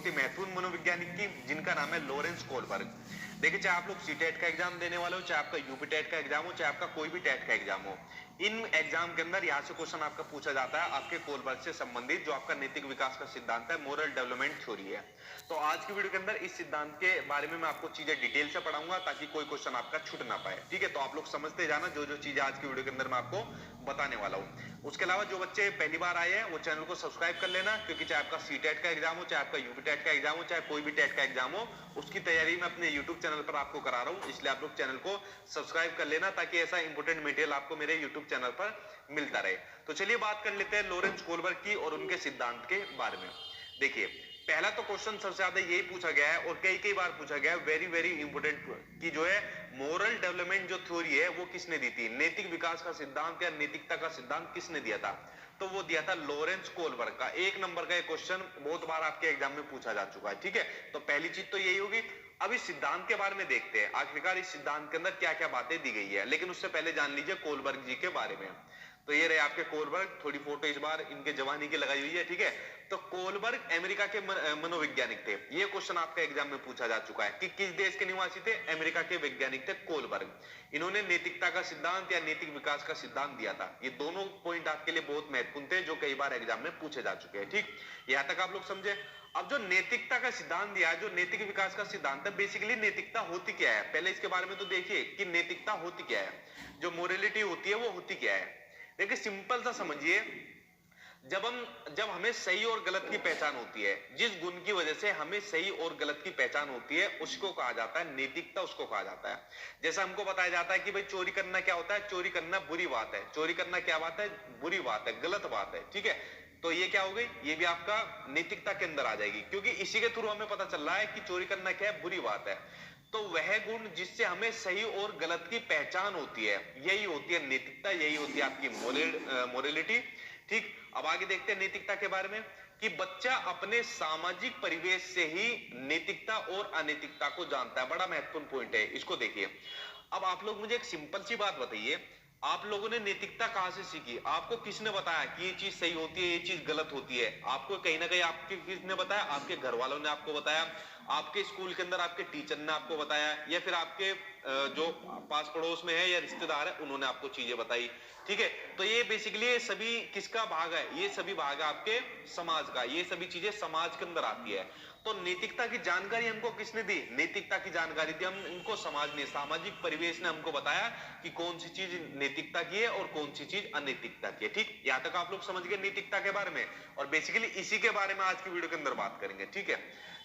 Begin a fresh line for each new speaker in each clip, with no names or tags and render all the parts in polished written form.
बहुत ही महत्वपूर्ण मनोवैज्ञानिक की, जिनका नाम है लॉरेंस कोलबर्ग। देखिए, चाहे आप लोग सीटेट का एग्जाम देने वाले हो, चाहे आपका यूपीटेट का एग्जाम हो, चाहे आपका कोई भी टेट का एग्जाम हो, इन एग्जाम के अंदर यहाँ से क्वेश्चन आपका पूछा जाता है आपके कोलबर्ग से संबंधित, जो आपका नैतिक विकास का सिद्धांत है, मोरल डेवलपमेंट थ्योरी है। तो आज की वीडियो के अंदर इस सिद्धांत के बारे में मैं आपको चीजें डिटेल से पढ़ाऊंगा, ताकि कोई क्वेश्चन आपका छूट ना पाए। ठीक है, तो आप लोग समझते जाना जो जो चीजें आज की वीडियो के अंदर मैं आपको बताने वाला हूँ। उसके अलावा जो बच्चे पहली बार आए हैं वो चैनल को सब्सक्राइब कर लेना, क्योंकि चाहे आपका सीटेट का एग्जाम हो, चाहे आपका यूपीटेट का एग्जाम हो, चाहे कोई भी टेट का एग्जाम हो, उसकी तैयारी मैं अपने यूट्यूब चैनल पर आपको करा रहा हूँ। इसलिए आप लोग चैनल को सब्सक्राइब कर लेना, ताकि ऐसा इंपोर्टेंट मटेरियल आपको मेरे यूट्यूब चैनल पर मिलता रहे। तो चलिए बात कर लेते हैं लॉरेंस कोलबर्ग की और उनके सिद्धांत के बारे में। देखिए, पहला तो क्वेश्चन सबसे ज्यादा यही पूछा गया है और कई कई बार पूछा गया है, वेरी वेरी इंपोर्टेंट, कि जो है मोरल डेवलपमेंट जो थ्योरी है वो किसने दी थी, नैतिक विकास का सिद्धांत या नैतिकता का सिद्धांत किसने दिया था? तो वो दिया था लॉरेंस कोलबर्ग का। एक नंबर का ये क्वेश्चन बहुत बार आपके एग्जाम में पूछा जा चुका है। ठीक है, तो पहली चीज तो यही होगी। अब इस सिद्धांत के बारे में देखते हैं आखिरकार इस सिद्धांत के अंदर क्या क्या बातें दी गई है, लेकिन उससे पहले जान लीजिए कोलबर्ग जी के बारे में। तो ये रहे आपके कोलबर्ग, थोड़ी फोटो इस बार इनके जवानी की लगाई हुई है। ठीक है, तो कोलबर्ग अमेरिका के मनोवैज्ञानिक थे। ये क्वेश्चन आपका एग्जाम में पूछा जा चुका है कि किस देश के निवासी थे? अमेरिका के वैज्ञानिक थे कोलबर्ग। इन्होंने नैतिकता का सिद्धांत या नैतिक विकास का सिद्धांत दिया था। ये दोनों पॉइंट आपके लिए बहुत महत्वपूर्ण थे, जो कई बार एग्जाम में पूछे जा चुके हैं। ठीक, यहां तक आप लोग समझे। अब जो नैतिकता का सिद्धांत दिया है, जो नैतिक विकास का सिद्धांत है, बेसिकली नैतिकता होती क्या है, पहले इसके बारे में तो देखिए कि नैतिकता होती क्या है, जो मोरलिटी होती है वो होती क्या है। देखिए, सिंपल सा समझिए, जब हमें सही और गलत की पहचान होती है, जिस गुण की वजह से हमें सही और गलत की पहचान होती है, उसको कहा जाता है नैतिकता, उसको कहा जाता है। जैसा हमको बताया जाता है कि भाई चोरी करना क्या होता है, चोरी करना बुरी बात है, चोरी करना क्या बात है, बुरी बात है, गलत बात है। ठीक है, तो ये क्या हो गई, ये भी आपका नैतिकता के अंदर आ जाएगी, क्योंकि इसी के थ्रू हमें पता चल रहा है कि चोरी करना क्या है, बुरी बात है। तो वह गुण जिससे हमें सही और गलत की पहचान होती है, यही होती है नैतिकता, यही होती है आपकी मोरलिटी। ठीक, अब आगे देखते हैं नैतिकता के बारे में, कि बच्चा अपने सामाजिक परिवेश से ही नैतिकता और अनैतिकता को जानता है। बड़ा महत्वपूर्ण पॉइंट है, इसको देखिए। अब आप लोग मुझे एक सिंपल सी बात बताइए, आप लोगों ने नैतिकता कहां से सीखी? आपको किसने बताया कि ये चीज सही होती है, ये चीज गलत होती है? आपको कहीं ना कहीं आपके किसने बताया? आपके घर वालों ने आपको बताया, आपके स्कूल के अंदर आपके टीचर ने आपको बताया, या फिर आपके जो पास पड़ोस में है या रिश्तेदार है उन्होंने आपको चीजें बताई। ठीक है, तो ये बेसिकली ये सभी किसका भाग है? ये सभी भाग है आपके समाज का, ये सभी चीजें समाज के अंदर आती है। तो नैतिकता की जानकारी हमको किसने दी? नैतिकता की जानकारी दी हम इनको समाज ने, सामाजिक परिवेश ने हमको बताया कि कौन सी चीज नैतिकता की है और कौन सी चीज अनैतिकता की है। ठीक, यहां तक आप लोग समझ गए नैतिकता के बारे में, और बेसिकली इसी के बारे में आज की वीडियो के अंदर बात करेंगे। ठीक है,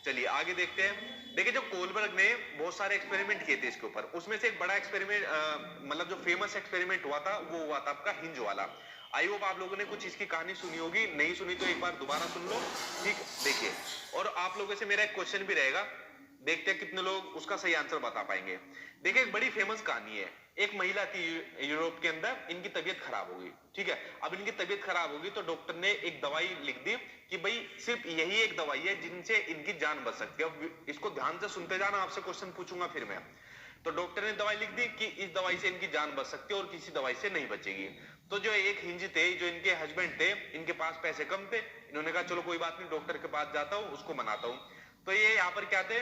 चलिए आगे देखते हैं। देखिए, जो कोलबर्ग ने बहुत सारे एक्सपेरिमेंट किए थे इसके ऊपर, उसमें से एक बड़ा एक्सपेरिमेंट, मतलब जो फेमस एक्सपेरिमेंट हुआ था वो हुआ था आपका हिंज वाला। आई होप आप लोगों ने कुछ इसकी कहानी सुनी होगी, नहीं सुनी तो एक बार दोबारा सुन लो। ठीक, देखिए, और आप लोगों से मेरा एक क्वेश्चन भी रहेगा, देखते हैं कितने लोग उसका सही आंसर बता पाएंगे। देखिए, एक बड़ी फेमस कहानी है। एक महिला थी यूरोप के अंदर, इनकी तबीयत खराब हो गई। ठीक है, अब इनकी तबीयत खराब होगी तो डॉक्टर ने एक दवाई लिख दी कि भाई सिर्फ यही एक दवाई है जिनसे इनकी जान बच सकती है। अब इसको ध्यान से सुनते जाना, आपसे क्वेश्चन पूछूंगा फिर मैं। तो डॉक्टर ने दवाई लिख दी कि इस दवाई से इनकी जान बच सकती है और किसी दवाई से नहीं बचेगी। तो जो एक हिंज थे, जो इनके हस्बैंड थे, इनके पास पैसे कम थे। इन्होंने कहा चलो कोई बात नहीं, डॉक्टर के पास जाता हूं, उसको मनाता हूं। तो ये यहाँ पर क्या थे,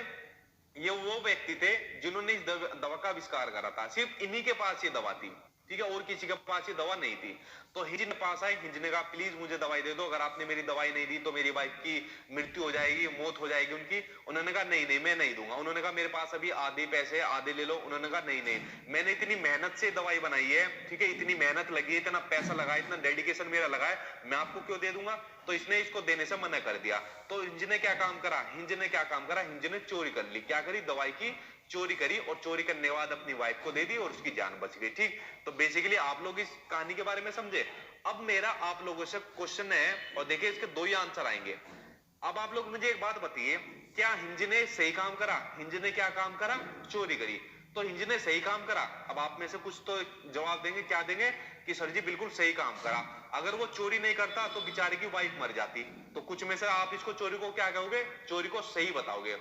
ये वो व्यक्ति थे जिन्होंने इस दवा का आविष्कार करा था। सिर्फ इन्हीं के पास ये दवा थी। ठीक है, और किसी के पास ये दवा नहीं थी। तो हिंज ने पास आए, हिंज ने कहा प्लीज मुझे दवाई दे दो, अगर आपने मेरी दवाई नहीं दी तो मेरी वाइफ की मृत्यु हो जाएगी, मौत हो जाएगी उनकी। उन्होंने कहा नहीं नहीं, मैं नहीं दूंगा। उन्होंने कहा मेरे पास अभी आधे पैसे, आधे ले लो। उन्होंने कहा नहीं नहीं, मैंने इतनी मेहनत से दवाई बनाई है, ठीक है, इतनी मेहनत लगी है, इतना पैसा लगा है, इतना डेडिकेशन मेरा लगा है, मैं आपको क्यों दे दूंगा? तो इसने इसको देने से मना कर दिया। तो हिंज ने क्या काम करा? हिंज ने क्या काम करा? हिंज ने चोरी कर ली। क्या करी? दवाई की चोरी करी, और चोरी करने के बाद अपनी वाइफ को दे दी और उसकी जान बच गई। ठीक, तो बेसिकली आप लोग इस कहानी के बारे में समझे। अब मेरा आप लोगों से क्वेश्चन है, और देखिए इसके दो ही आंसर आएंगे। अब आप लोग मुझे एक बात बताइए, क्या हिंज ने सही काम करा? हिंज ने क्या काम करा? चोरी करी। तो हिंज ने सही काम करा। अब आप में से कुछ तो जवाब देंगे, क्या देंगे? कि सर जी बिल्कुल सही काम करा। अगर वो चोरी नहीं करता तो बेचारे की वाइफ मर जाती। तो कुछ में से आप इसको चोरी को क्या कहोगे? चोरी को सही बताओगे।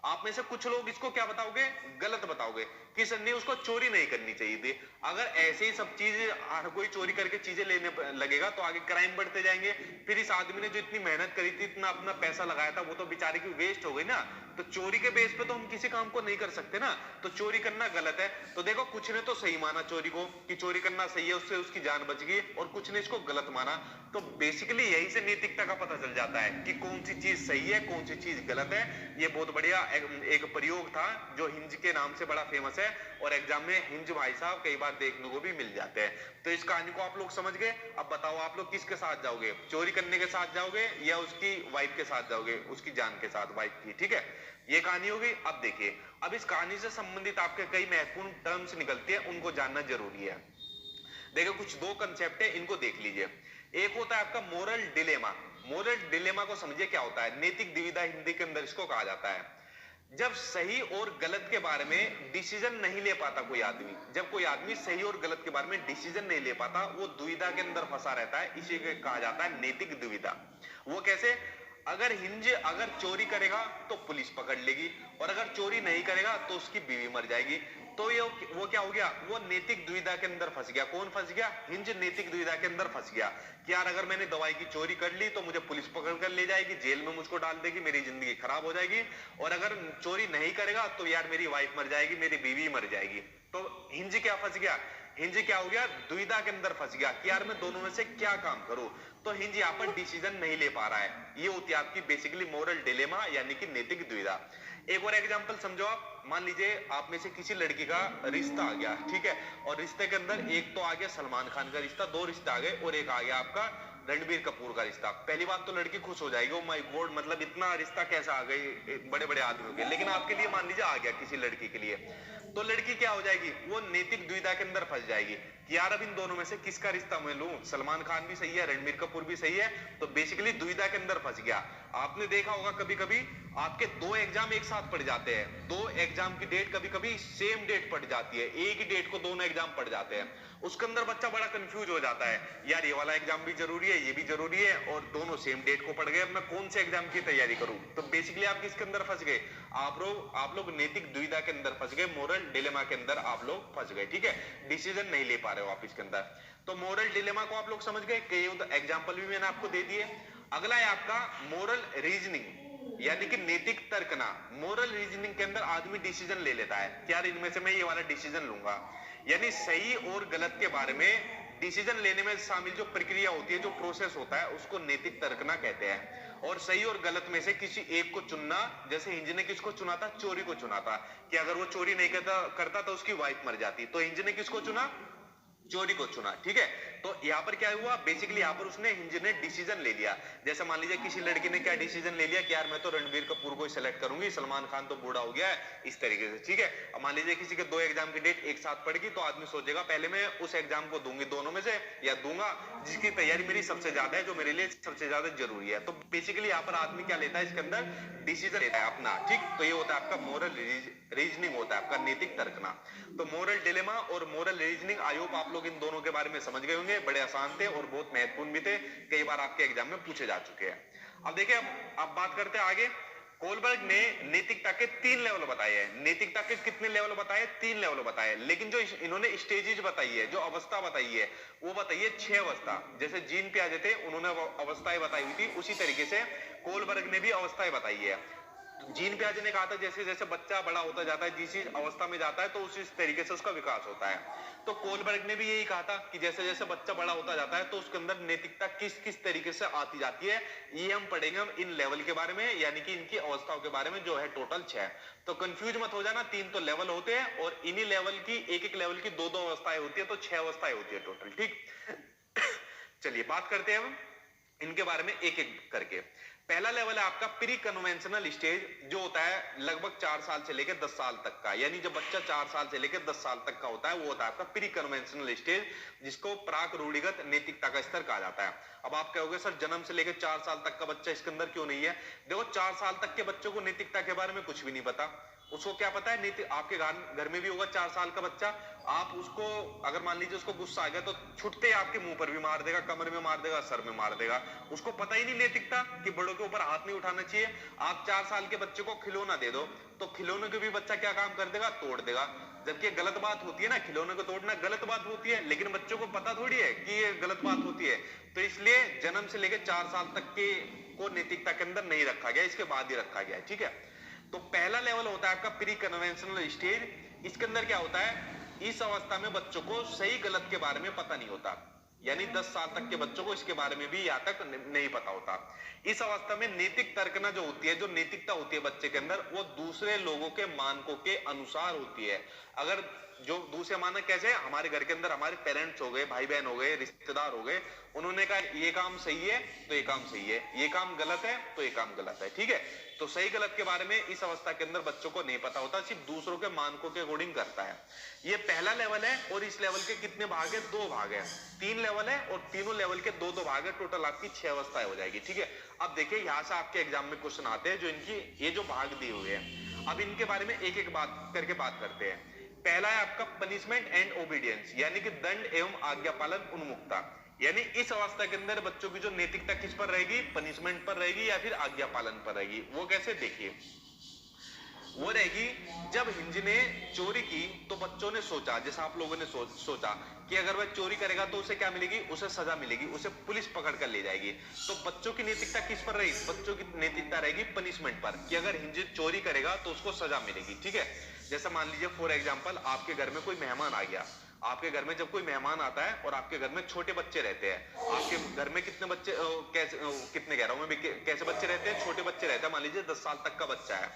आप में से कुछ लोग इसको क्या बताओगे? गलत बताओगे। कि सर ने उसको चोरी नहीं करनी चाहिए थी। अगर ऐसे ही सब चीज हर कोई चोरी करके चीजें लेने लगेगा तो आगे क्राइम बढ़ते जाएंगे। फिर इस आदमी ने जो इतनी मेहनत करी थी, इतना अपना पैसा लगाया था, वो तो बेचारे की वेस्ट हो गई ना। तो चोरी के बेस पे तो हम किसी काम को नहीं कर सकते ना, तो चोरी करना गलत है। तो देखो कुछ ने तो सही माना चोरी को कि चोरी करना सही है, उससे उसकी जान बच गई, और कुछ ने इसको गलत माना। तो बेसिकली यही से नैतिकता का पता चल जाता है कि कौन सी चीज सही है, कौन सी चीज गलत है। ये बहुत बढ़िया एक प्रयोग था जो हिंज के नाम से बड़ा फेमस है, और एग्जाम में हिंज भाई साहब कई बार देखने को भी मिल जाते हैं। तो इस कहानी को आप लोग समझ गए। अब बताओ आप लोग किसके साथ जाओगे, चोरी करने के साथ जाओगे या उसकी वाइफ के साथ जाओगे, उसकी जान के साथ, वाइफ की। ठीक है, ये कहानी हो गई। अब देखिए, अब इस कहानी से संबंधित आपके कई महत्वपूर्ण टर्म्स निकलते हैं, उनको जानना जरूरी है। देखो कुछ दो कंसेप्ट है, इनको देख लीजिए। एक होता है आपका मोरल डिलेमा। मोरल डिलेमा को समझिए क्या होता है। नैतिक दुविधा हिंदी के अंदर इसको कहा जाता है। जब सही और गलत के बारे में डिसीजन नहीं ले पाता कोई आदमी, जब कोई आदमी सही और गलत के बारे में डिसीजन नहीं ले पाता, वो दुविधा के अंदर फंसा रहता है, इसी को कहा जाता है नैतिक दुविधा। वो कैसे? अगर हिंज अगर चोरी करेगा तो पुलिस पकड़ लेगी, और अगर चोरी नहीं करेगा तो उसकी बीवी मर जाएगी। तो ये वो क्या हो गया, वो नैतिक दुविधा के अंदर फंस गया। कौन फंस गया? हिंज नैतिक दुविधा के अंदर फंस गया कि यार अगर मैंने दवाई की चोरी कर ली तो मुझे पुलिस पकड़ कर ले जाएगी, जेल में मुझको डाल देगी, मेरी जिंदगी खराब हो जाएगी, और अगर चोरी नहीं करेगा तो यार मेरी वाइफ मर जाएगी, मेरी बीवी मर जाएगी। तो हिंज क्या फंस गया? हिंज क्या हो गया? दुविधा के अंदर फंस गया कि यार मैं दोनों में से क्या काम करूं। तो हिंज यहाँ पर डिसीजन नहीं ले पा रहा है। ये होती है आपकी बेसिकली मोरल डिलेमा, यानी कि नैतिक दुविधा। एक और एग्जांपल समझो आप। मान लीजिए आप में से किसी लड़की का रिश्ता आ गया, ठीक है, और रिश्ते के अंदर एक तो आ गया सलमान खान का रिश्ता, दो रिश्ते आ गए, और एक आ गया आपका रणबीर कपूर का रिश्ता। पहली बात तो लड़की खुश हो जाएगी, ओ माय गॉड, मतलब इतना रिश्ता कैसा आ गई बड़े बड़े आदमियों के। लेकिन आपके लिए मान लीजिए आ गया किसी लड़की के लिए, तो लड़की क्या हो जाएगी? वो नैतिक दुविधा के अंदर फंस जाएगी कि यार अब इन दोनों में से किसका रिश्ता मैं लूं, सलमान खान भी सही है, रणबीर कपूर भी सही है। तो बेसिकली दुविधा के अंदर फंस गया। आपने देखा होगा कभी कभी आपके दो एग्जाम एक साथ पड़ जाते हैं, दो एग्जाम की डेट कभी कभी सेम डेट पड़ जाती है, एक ही डेट को दोनों एग्जाम पड़ जाते हैं। उसके अंदर बच्चा बड़ा कंफ्यूज हो जाता है, यार ये वाला एग्जाम भी जरूरी है, ये भी जरूरी है, और दोनों सेम डेट को पड़ गए, अब मैं कौन से एग्जाम की तैयारी करूं। तो बेसिकली आप किसके अंदर फंस गए? आप लोग नैतिक दुविधा के अंदर फंस गए, मोरल डिलेमा के अंदर आप लोग फंस गए। ठीक है, डिसीजन नहीं ले पा रहे हो आप इसके अंदर। तो मोरल डिलेमा को आप लोग समझ गए, कई एग्जाम्पल भी मैंने आपको दे दिए। अगला है आपका मोरल रीजनिंग, यानी कि नैतिक तर्कना। मोरल रीजनिंग के अंदर आदमी डिसीजन ले लेता है कि यार इनमें से मैं ये वाला डिसीजन लूंगा, यानी सही और गलत के बारे में डिसीजन लेने में शामिल जो प्रक्रिया होती है, जो प्रोसेस होता है, उसको नैतिक तर्कना कहते हैं। और सही और गलत में से किसी एक को चुनना, जैसे हिंज ने किसको चुना था? चोरी को चुना था, कि अगर वो चोरी नहीं करता तो उसकी वाइफ मर जाती। तो हिंज ने किसको चुना? चोरी को चुना। ठीक है, तो यहाँ पर क्या हुआ? बेसिकली यहाँ पर उसने हिंज ने डिसीजन ले लिया। जैसे मान लीजिए किसी लड़की ने क्या डिसीजन ले लिया कि यार मैं तो रणबीर कपूर को सिलेक्ट करूंगी, सलमान खान तो बूढ़ा हो गया है, इस तरीके से। ठीक है, अब मान लीजिए किसी के दो एग्जाम की डेट एक साथ पड़ेगी, तो आदमी सोचेगा पहले मैं उस एग्जाम को दूंगी दोनों में से, या दूंगा जिसकी तैयारी मेरी सबसे ज्यादा है, जो मेरे लिए सबसे ज्यादा जरूरी है। तो बेसिकली यहाँ पर आदमी क्या लेता है? इसके अंदर डिसीजन लेता है अपना। ठीक, तो ये होता है आपका मोरल रीजनिंग, होता है आपका नैतिक तर्कना। तो मोरल डिलेमा और मोरल रीजनिंग, आई होप आप लोग इन दोनों के बारे में समझ गए होंगे। बड़े आसान थे और बहुत महत्वपूर्ण भी थे, कई बार आपके एग्जाम में पूछे जा चुके हैं। अब देखिए, अब बात करते हैं आगे। कोलबर्ग ने नैतिकता के 3 लेवल बताए हैं। नैतिकता के कितने लेवल बताए? 3 लेवल बताए। लेकिन जो इन्होंने स्टेजेस बताई है, जो अवस्था बताई है, वो बताइए 6 अवस्था। जैसे जीन पियाजे थे, उन्होंने अवस्थाएं बताई हुई थी, उसी तरीके से कोलबर्ग ने भी अवस्थाएं बताई है। जीन पियाजे ने कहा था जैसे जैसे बच्चा बड़ा होता जाता है, जिस अवस्था में जाता है, तो उसी तरीके से उसका विकास होता है। तो कोलबर्ग ने भी यही कहा था कि जैसे जैसे बच्चा बड़ा होता जाता है, तो उसके अंदर नैतिकता किस किस तरीके से आती जाती है। ये हम पढ़ेंगे हम इन लेवल के बारे में, यानी कि इनकी अवस्थाओं के बारे में, जो है टोटल 6। तो कंफ्यूज मत हो जाना, 3 तो लेवल होते हैं, और इन्हीं लेवल की एक लेवल की 2 अवस्थाएं होती है, तो 6 अवस्थाएं होती है टोटल। ठीक, चलिए बात करते हैं हम इनके बारे में एक एक करके। पहला लेवल है आपका प्री कन्वेंशनल स्टेज, जो होता है लगभग 4 साल से लेकर 10 साल तक का, यानी जब बच्चा 4 साल से लेकर 10 साल तक का होता है, वो होता है आपका प्री कन्वेंशनल स्टेज, जिसको प्राक रूढ़िगत नैतिकता का स्तर कहा जाता है। अब आप कहोगे सर जन्म से लेकर 4 साल तक का बच्चा इसके अंदर क्यों नहीं है? देखो 4 साल तक के बच्चों को नैतिकता के बारे में कुछ भी नहीं पता। उसको क्या पता है? नीति आपके घर में भी होगा 4 साल का बच्चा, आप उसको अगर मान लीजिए उसको गुस्सा आ गया तो छुटते आपके मुंह पर भी मार देगा, कमर में मार देगा, सर में मार देगा। उसको पता ही नहीं नैतिकता कि बड़ों के ऊपर हाथ नहीं उठाना चाहिए। आप 4 साल के बच्चे को खिलौना दे दो, तो खिलौने के भी बच्चा क्या काम कर देगा? तोड़ देगा। जबकि गलत बात होती है ना, खिलौने को तोड़ना गलत बात होती है, लेकिन बच्चों को पता थोड़ी है कि ये गलत बात होती है। तो इसलिए जन्म से लेकर 4 साल तक के को नैतिकता के अंदर नहीं रखा गया, इसके बाद ही रखा गया है, ठीक है। तो पहला लेवल होता है आपका प्री कन्वेंशनल स्टेज। इसके अंदर क्या होता है, इस अवस्था में बच्चों को सही गलत के बारे में पता नहीं होता, यानी 10 साल तक के बच्चों को इसके बारे में भी यहाँ तक नहीं पता होता। इस अवस्था में नैतिक तर्कना जो होती है, जो नैतिकता होती है बच्चे के अंदर, वो दूसरे लोगों के मानकों के अनुसार होती है। अगर जो दूसरे मानक कैसे, हमारे घर के अंदर हमारे पेरेंट्स हो गए, भाई बहन हो गए, रिश्तेदार हो गए, उन्होंने कहा ये काम सही है तो ये काम सही है, ये काम गलत है तो ये काम गलत है, ठीक है। तो सही गलत के बारे में इस अवस्था के अंदर बच्चों को नहीं पता होता, सिर्फ दूसरों के मानकों के अकॉर्डिंग करता है। ये पहला लेवल है, और इस लेवल के कितने भाग है, 2 भाग है। 3 लेवल है और तीनों लेवल के 2-2 भाग है, टोटल आपकी 6 अवस्थाएं हो जाएगी, ठीक है। अब देखिए यहां से आपके एग्जाम में क्वेश्चन आते हैं जो इनकी ये जो भाग दिए हुए हैं, अब इनके बारे में एक एक बात करके बात करते हैं। पहला है आपका पनिशमेंट एंड ओबीडियंस, यानी कि दंड एवं आज्ञा पालन उन्मुखता। यानी इस अवस्था के अंदर बच्चों की जो नैतिकता किस पर रहेगी, पनिशमेंट पर रहेगी या फिर आज्ञा पालन पर रहेगी। वो कैसे, देखिए वो रहेगी, जब हिंज ने चोरी की तो बच्चों ने सोचा, जैसा आप लोगों ने सोचा कि अगर वह चोरी करेगा तो उसे क्या मिलेगी, उसे सजा मिलेगी, उसे पुलिस पकड़ कर ले जाएगी। तो बच्चों की नैतिकता किस पर रहेगी, बच्चों की नैतिकता रहेगी पनिशमेंट पर, कि अगर हिंज चोरी करेगा तो उसको सजा मिलेगी, ठीक है। जैसा मान लीजिए फॉर एग्जाम्पल, आपके घर में कोई मेहमान आ गया। आपके घर में जब कोई मेहमान आता है और आपके घर में छोटे बच्चे रहते हैं, आपके घर में कितने बच्चे, कैसे कितने कह रहा हूं मैं, कैसे बच्चे रहते हैं, छोटे बच्चे रहते हैं, मान लीजिए 10 साल तक का बच्चा है।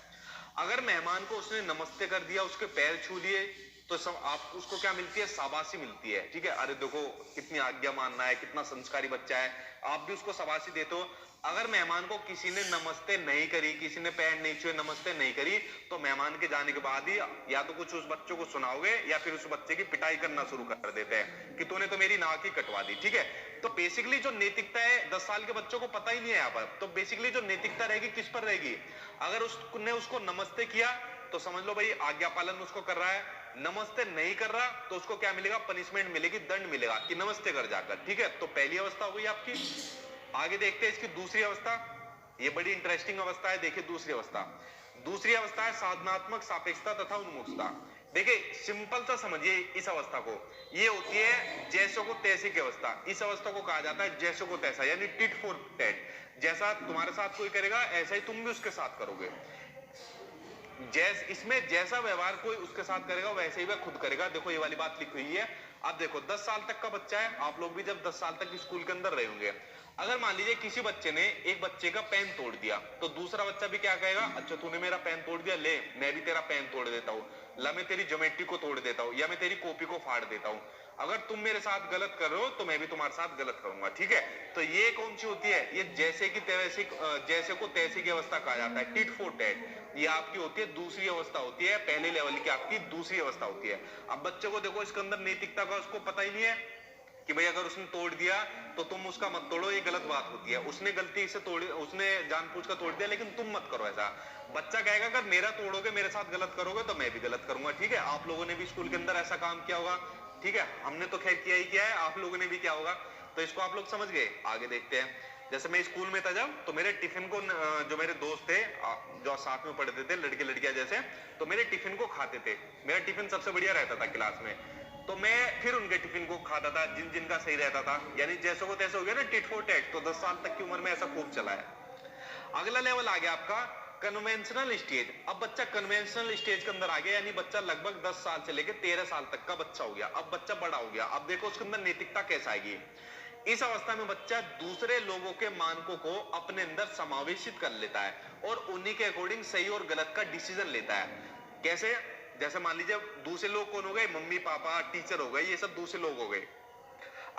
अगर मेहमान को उसने नमस्ते कर दिया, उसके पैर छू लिए, तो सब आप उसको क्या मिलती है, शाबाशी मिलती है, ठीक है। अरे देखो कितनी आज्ञा मानना है, कितना संस्कारी बच्चा है, आप भी उसको शाबाशी देते हो। अगर मेहमान को किसी ने नमस्ते नहीं करी, किसी ने पैर नहीं छुए, नमस्ते नहीं करी, तो मेहमान के जाने के बाद ही या तो कुछ उस बच्चों को सुनाओगे या फिर उस बच्चे की पिटाई करना शुरू कर देते हैं कि तूने तो मेरी नाक ही कटवा दी, ठीक है। तो बेसिकली जो नैतिकता है 10 साल के बच्चों को पता ही नहीं है यहाँ पर। तो बेसिकली जो नैतिकता रहेगी किस पर रहेगी, अगर उसने उसको नमस्ते किया तो समझ लो भाई आज्ञा पालन उसको कर रहा है, नमस्ते नहीं कर रहा तो उसको क्या मिलेगा, पनिशमेंट मिलेगी, दंड मिलेगा कि नमस्ते कर जाकर, ठीक है। तो पहली अवस्था हो गई आपकी। आगे देखते हैं इसकी दूसरी अवस्था, ये बड़ी इंटरेस्टिंग अवस्था है। देखिए दूसरी अवस्था है साधनात्मक सापेक्षता तथा उन्मुखता। देखिए सिंपल सा समझिए इस अवस्था को, ये होती है जैसों को तैसे की अवस्था। इस अवस्था को कहा जाता है जैसों को तैसा, यानी टिट फॉर टैट। जैसा तुम्हारे साथ कोई करेगा ऐसा ही तुम भी उसके साथ करोगे। इसमें जैसा व्यवहार कोई उसके साथ करेगा वैसे ही वह खुद करेगा। देखो ये वाली बात लिखी हुई है। अब देखो 10 साल तक का बच्चा है, आप लोग भी जब 10 साल तक स्कूल के अंदर रहे होंगे। अगर मान लीजिए किसी बच्चे ने एक बच्चे का पेन तोड़ दिया, तो दूसरा बच्चा भी क्या कहेगा, अच्छा तूने मेरा पेन तोड़ दिया, ले मैं भी तेरा पेन तोड़ देता हूँ, ला मैं तेरी ज्योमेट्री को तोड़ देता हूँ, या मैं तेरी कॉपी को फाड़ देता हूँ। अगर तुम मेरे साथ गलत कर रहे हो तो मैं भी तुम्हारे साथ गलत करूंगा, ठीक है। तो ये कौन सी होती है, ये जैसे की तैसे, जैसे को तैसे की अवस्था कहा जाता है, टिट फॉर टैट। ये आपकी होती है दूसरी अवस्था होती है, पहले लेवल की आपकी दूसरी अवस्था होती है। अब बच्चे को देखो इसके अंदर नैतिकता का उसको पता ही नहीं है कि भाई अगर उसने तोड़ दिया तो तुम उसका मत तोड़ो, ये गलत बात होती है। उसने गलती से तोड़ी, उसने जानबूझ कर तोड़ दिया, लेकिन तुम मत करो ऐसा। बच्चा कहेगा अगर मेरा तोड़ोगे, मेरे साथ गलत करोगे तो मैं भी गलत करूंगा, ठीक है। आप लोगों ने भी स्कूल के अंदर ऐसा काम किया होगा, ठीक है। हमने तो खैर किया ही किया है, आप लोगों ने भी किया होगा। तो इसको आप लोग समझ गए। आगे देखते हैं। जैसे मैं स्कूल में था जब, तो मेरे टिफिन को जो मेरे दोस्त थे जो साथ में पढ़ते थे, लड़के लड़कियां जैसे, तो मेरे टिफिन को खाते थे। मेरा टिफिन सबसे बढ़िया रहता था क्लास में, तो मैं फिर उनके टिफिन को खाता था जिन जिनका सही रहता था। यानी जैसे को तैसे हो गया ना, टिट फॉर टैट। तो 10 साल तक की उम्र में ऐसा खूब चला है। अगला लेवल आ गया आपका कन्वेंशनल स्टेज। अब बच्चा कन्वेंशनल स्टेज के अंदर आ गया, यानी बच्चा लगभग 10 साल से लेकर 13 साल तक का बच्चा हो गया। अब बच्चा बड़ा हो गया। अब देखो उसके अंदर नैतिकता कैसा आएगी। इस अवस्था में बच्चा दूसरे लोगों के मानकों को अपने अंदर समावेशित कर लेता है और उन्हीं के अकॉर्डिंग सही और गलत का डिसीजन लेता है। कैसे, जैसे मान लीजिए दूसरे लोग कौन हो गए, मम्मी पापा टीचर हो गए, ये सब दूसरे लोग हो गए।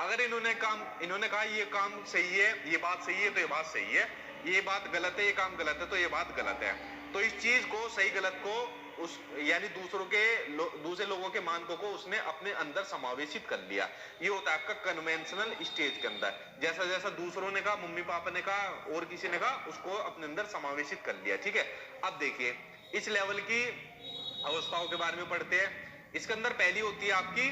अगर इन्होंने कहा ये काम सही है, ये बात सही है तो ये बात सही है, ये बात गलत है, ये काम गलत है तो ये बात गलत है। तो इस चीज को, सही गलत को, उस यानी दूसरे लोगों के मानकों को उसने अपने अंदर समावेशित कर लिया। ये होता है आपका कन्वेंशनल स्टेज के अंदर। जैसा जैसा दूसरों ने कहा, मम्मी पापा ने कहा और किसी ने कहा, उसको अपने अंदर समावेशित कर लिया, ठीक है। अब देखिए इस लेवल की अवस्थाओं के बारे में पढ़ते हैं। इसके अंदर पहली होती है आपकी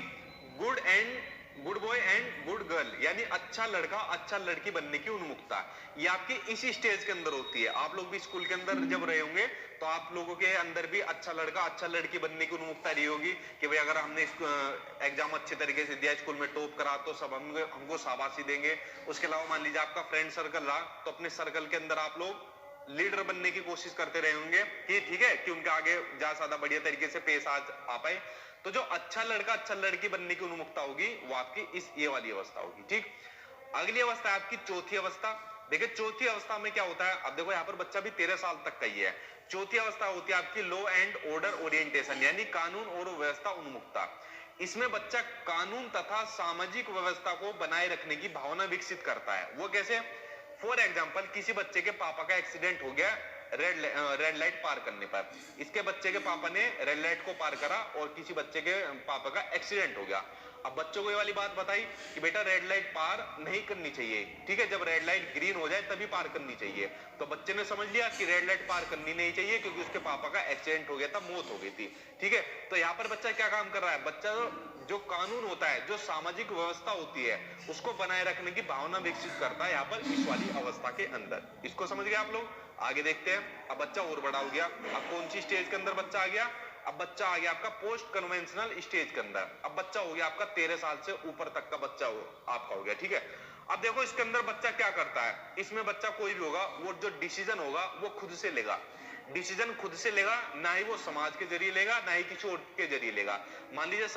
good and good boy and good girl, यानी अच्छा लड़का अच्छा लड़की बनने की उन्मुखता, ये आपकी इसी स्टेज के अंदर होती है। आप लोग भी स्कूल के अंदर जब रहे होंगे तो आप लोगों के अंदर भी अच्छा लड़का अच्छा लड़की बनने की उन्मुखता रही होगी कि भाई अगर हमने एग्जाम अच्छे तरीके से दिया, स्कूल में टॉप करा, तो सब हमको शाबाशी देंगे। उसके अलावा मान लीजिए आपका फ्रेंड सर्कल रहा, तो अपने सर्कल के अंदर आप लोग लीडर बनने की कोशिश करते रहे होंगे कि ठीक है कि उनके आगे ज्यादा बढ़िया तरीके से पेश आ पाए। तो जो अच्छा लड़का अच्छा लड़की बनने की उन्मुखता होगी वो आपकी इस ये वाली अवस्था होगी। ठीक, अगली अवस्था है आपकी चौथी अवस्था। देखिए चौथी अवस्था में क्या होता है, अब देखो यहाँ पर बच्चा भी 13 साल तक का ही है। चौथी अवस्था होती है आपकी लॉ एंड ऑर्डर ओरिएंटेशन, यानी कानून और व्यवस्था उन्मुखता। इसमें बच्चा कानून तथा सामाजिक व्यवस्था को बनाए रखने की भावना विकसित करता है। वो कैसे? फॉर एग्जाम्पल, किसी बच्चे के पापा का एक्सीडेंट हो गया रेड लाइट पार करने पर, इसके बच्चे के पापा ने रेड लाइट को पार करा और किसी बच्चे के पापा का एक्सीडेंट हो गया। अब बच्चों को ये वाली बात बताई कि बेटा रेड लाइट पार नहीं करनी चाहिए, ठीक है, जब रेड लाइट ग्रीन हो जाए तभी पार करनी चाहिए। तो बच्चे ने समझ लिया कि रेड लाइट पार करनी नहीं चाहिए क्योंकि उसके पापा का एक्सीडेंट हो गया था, मौत हो गई थी। ठीक है, तो यहाँ पर बच्चा क्या काम कर रहा है? बच्चा जो कानून होता है, जो सामाजिक व्यवस्था होती है, उसको बनाए रखने की भावना विकसित करता है यहाँ पर इस वाली अवस्था के अंदर। इसको समझ गए आप लोग? आगे देखते हैं। अब बच्चा और बड़ा हो गया। अब कौन सी स्टेज के अंदर बच्चा आ गया? अब बच्चा आ गया आपका पोस्ट कन्वेंशनल स्टेज के अंदर। अब बच्चा हो गया आपका 13 साल से ऊपर तक का बच्चा आपका हो गया। ठीक है, अब देखो इसके अंदर बच्चा क्या करता है। इसमें बच्चा कोई भी होगा वो जो डिसीजन होगा वो खुद से लेगा। डिसीजन खुद से लेगा, ना ही वो समाज के जरिए लेगा ना ही किसी और के जरिए लेगा। मान लीजिए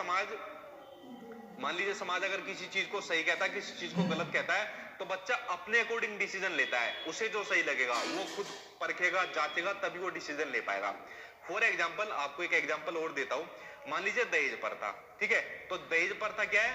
समाज अगर किसी चीज को सही कहता है, किसी चीज को गलत कहता है, तो बच्चा अपने अकॉर्डिंग डिसीजन लेता है। उसे जो सही लगेगा वो खुद परखेगा, जांचेगा, तभी वो डिसीजन ले पाएगा। फॉर एग्जाम्पल, आपको एक एग्जाम्पल और देता हूं। मान लीजिए दहेज प्रथा, ठीक है, तो दहेज प्रथा क्या है?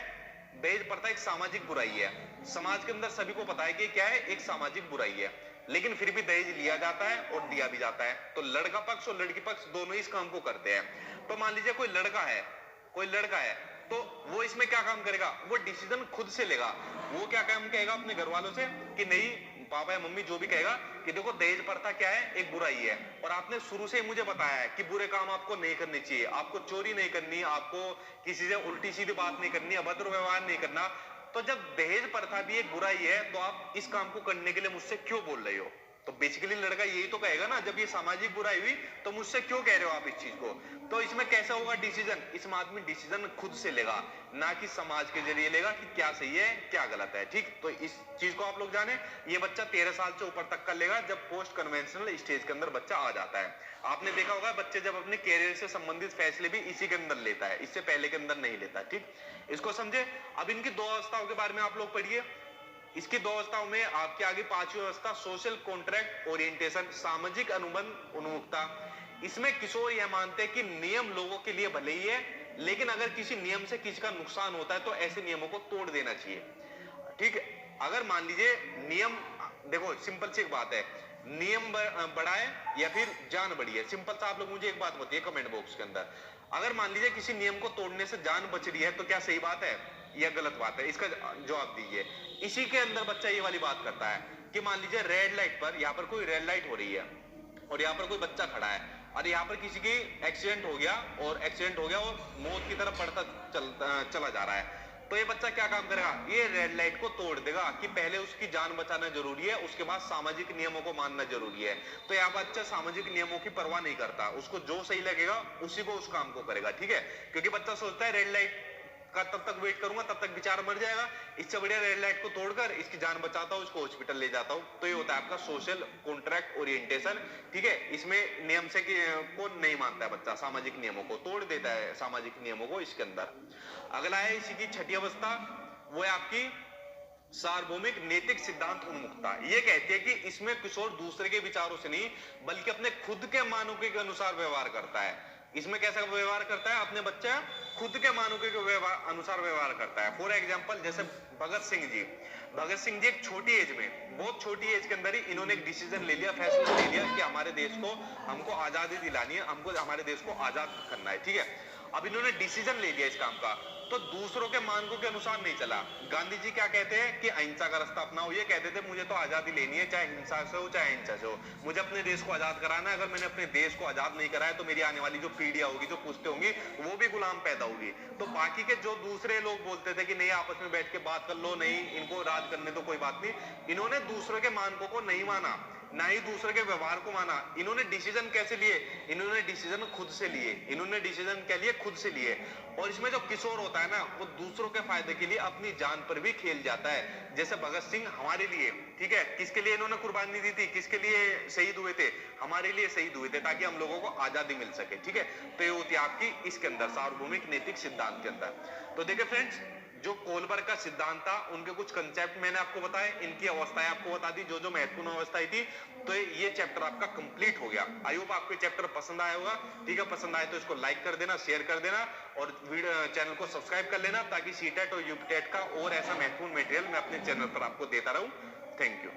दहेज प्रथा एक सामाजिक बुराई है। समाज के अंदर सभी को पता है कि क्या है, एक सामाजिक बुराई है, लेकिन फिर भी दहेज लिया जाता है और दिया भी जाता है। तो लड़का पक्ष और लड़की पक्ष दोनों ही इस काम को करते हैं। तो मान लीजिए कोई लड़का है तो वो इसमें क्या काम करेगा? वो डिसीजन खुद से लेगा। वो क्या काम कहेगा अपने घर वालों से कि नहीं, पापा या मम्मी जो भी कहेगा कि देखो दहेज प्रथा क्या है, एक बुराई है, और आपने शुरू से ही मुझे बताया है कि बुरे काम आपको नहीं करने चाहिए, आपको चोरी नहीं करनी, आपको किसी से उल्टी सीधी बात नहीं करनी, अभद्र व्यवहार नहीं करना। तो जब दहेज प्रथा भी एक बुराई है तो आप इस काम को करने के लिए मुझसे क्यों बोल रहे हो? तो बेसिकली लड़का यही तो कहेगा ना, जब ये सामाजिक बुराई हुई तो मुझसे क्यों कह रहे हो आप इस चीज को? तो इसमें कैसा होगा डिसीजन? इसमें आदमी डिसीजन खुद से लेगा, ना कि समाज के जरिए लेगा कि क्या सही है क्या गलत है। ठीक, तो इस चीज को आप लोग जाने। ये बच्चा 13 साल से ऊपर तक कर लेगा जब पोस्ट कन्वेंशनल स्टेज के अंदर बच्चा आ जाता है। आपने देखा होगा बच्चे जब अपने कैरियर से संबंधित फैसले भी इसी के अंदर लेता है, इससे पहले के अंदर नहीं लेता। ठीक, इसको समझे। अब इनकी दो अवस्थाओं के बारे में आप लोग पढ़िए। इसकी दो अवस्थाओं में आपके आगे पांचवी अवस्था सोशल कॉन्ट्रैक्ट ओरिएंटेशन, सामाजिक अनुबंध उन्मुखता। इसमें किशोर यह मानते हैं कि नियम लोगों के लिए भले ही है, लेकिन अगर किसी नियम से किसी का नुकसान होता है तो ऐसे नियमों को तोड़ देना चाहिए। ठीक है, अगर मान लीजिए नियम, देखो सिंपल सी एक बात है, नियम बढ़ाए या फिर जान बढ़ी है। सिंपल सा आप लोग मुझे एक बात बताइए कमेंट बॉक्स के अंदर, अगर मान लीजिए किसी नियम को तोड़ने से जान बच रही है तो क्या सही बात है या गलत बात है? इसका जवाब दीजिए। इसी के अंदर बच्चा ये वाली बात करता है कि मान लीजिए रेड लाइट पर, यहाँ पर कोई रेड लाइट हो रही है और यहाँ पर कोई बच्चा खड़ा है और यहाँ पर किसी की एक्सीडेंट हो गया और मौत की तरफ बढ़ता चला जा रहा है। तो ये बच्चा क्या काम करेगा? ये रेड लाइट को तोड़ देगा कि पहले उसकी जान बचाना जरूरी है, उसके बाद सामाजिक नियमों को मानना जरूरी है। तो यहाँ बच्चा सामाजिक नियमों की परवाह नहीं करता, उसको जो सही लगेगा उसी को उस काम को करेगा। ठीक है, क्योंकि बच्चा सोचता है रेड लाइट का तब तक वेट करूंगा तब तक बेचारा मर जाएगा, इससे बढ़िया रेड लाइट को तोड़कर इसकी जान बचाता हूं, इसको हॉस्पिटल ले जाता हूं। तो ये होता है आपका सोशल कॉन्ट्रैक्ट ओरिएंटेशन। ठीक है, इसमें नियम से को नहीं मानता है बच्चा, सामाजिक नियमों को तोड़ देता है, सामाजिक नियमों को इसके अंदर। अगला है इसी की छठी अवस्था, वो है आपकी सार्वभौमिक नैतिक सिद्धांत उन्मुखता। ये कहती है कि इसमें किशोर दूसरे के विचारों से नहीं बल्कि अपने खुद के मानकों के अनुसार व्यवहार करता है। इसमें कैसा व्यवहार करता है? अपने बच्चा खुद के मानकों के अनुसार व्यवहार करता है। फॉर एग्जांपल, जैसे भगत सिंह जी एक छोटी एज में, बहुत छोटी एज के अंदर ही इन्होंने एक डिसीजन ले लिया, फैसला ले लिया कि हमारे देश को, हमको आजादी दिलानी है, हमको हमारे देश को आजाद करना है। ठीक है, अब इन्होंने डिसीजन ले लिया इस काम का, तो दूसरों के मानकों के अनुसार नहीं चला। गांधी जी क्या कहते हैं कि अहिंसा का रास्ता अपनाओ, ये कहते थे मुझे तो आजादी लेनी है, चाहे हिंसा से हो चाहे अहिंसा से हो, मुझे अपने देश को आजाद कराना है। अगर मैंने अपने देश को आजाद नहीं कराया तो मेरी आने वाली जो पीढ़ियां होगी, जो पुश्तें होंगी, वो भी गुलाम पैदा होगी। तो बाकी के जो दूसरे लोग बोलते थे कि नहीं आपस में बैठ के बात कर लो, नहीं इनको राज करने तो कोई बात नहीं, इन्होंने दूसरों के मानकों को नहीं माना, ना ही दूसरे के व्यवहार को माना। इन्होंने डिसीजन कैसे लिए? इन्होंने डिसीजन खुद से लिए, इन्होंने डिसीजन क्या लिए? खुद से लिए। और इसमें जो किशोर होता है ना, वो दूसरों के फायदे के लिए अपनी जान पर भी खेल जाता है। जैसे भगत सिंह हमारे लिए, ठीक है, किसके लिए इन्होंने कुर्बानी दी थी, किसके लिए शहीद हुए थे? हमारे लिए शहीद हुए थे, ताकि हम लोगों को आजादी मिल सके, ठीक है। तो ये होती है आपकी इसके अंदर सार्वभौमिक नैतिक सिद्धांत के अंदर। तो देखिए फ्रेंड्स, जो कोलबर्ग का सिद्धांत था, उनके कुछ कंसेप्ट मैंने आपको बताए, इनकी अवस्थाएं आपको बता दी, जो जो महत्वपूर्ण अवस्थाएं थी। तो ये चैप्टर आपका कंप्लीट हो गया। आई होप आपको चैप्टर पसंद आया होगा, ठीक है। पसंद आए तो इसको लाइक कर देना, शेयर कर देना, और वीडियो चैनल को सब्सक्राइब कर लेना, ताकि सीटेट और यूपीटेट का और ऐसा महत्वपूर्ण मटेरियल मैं अपने चैनल पर आपको देता रहूं। Thank you.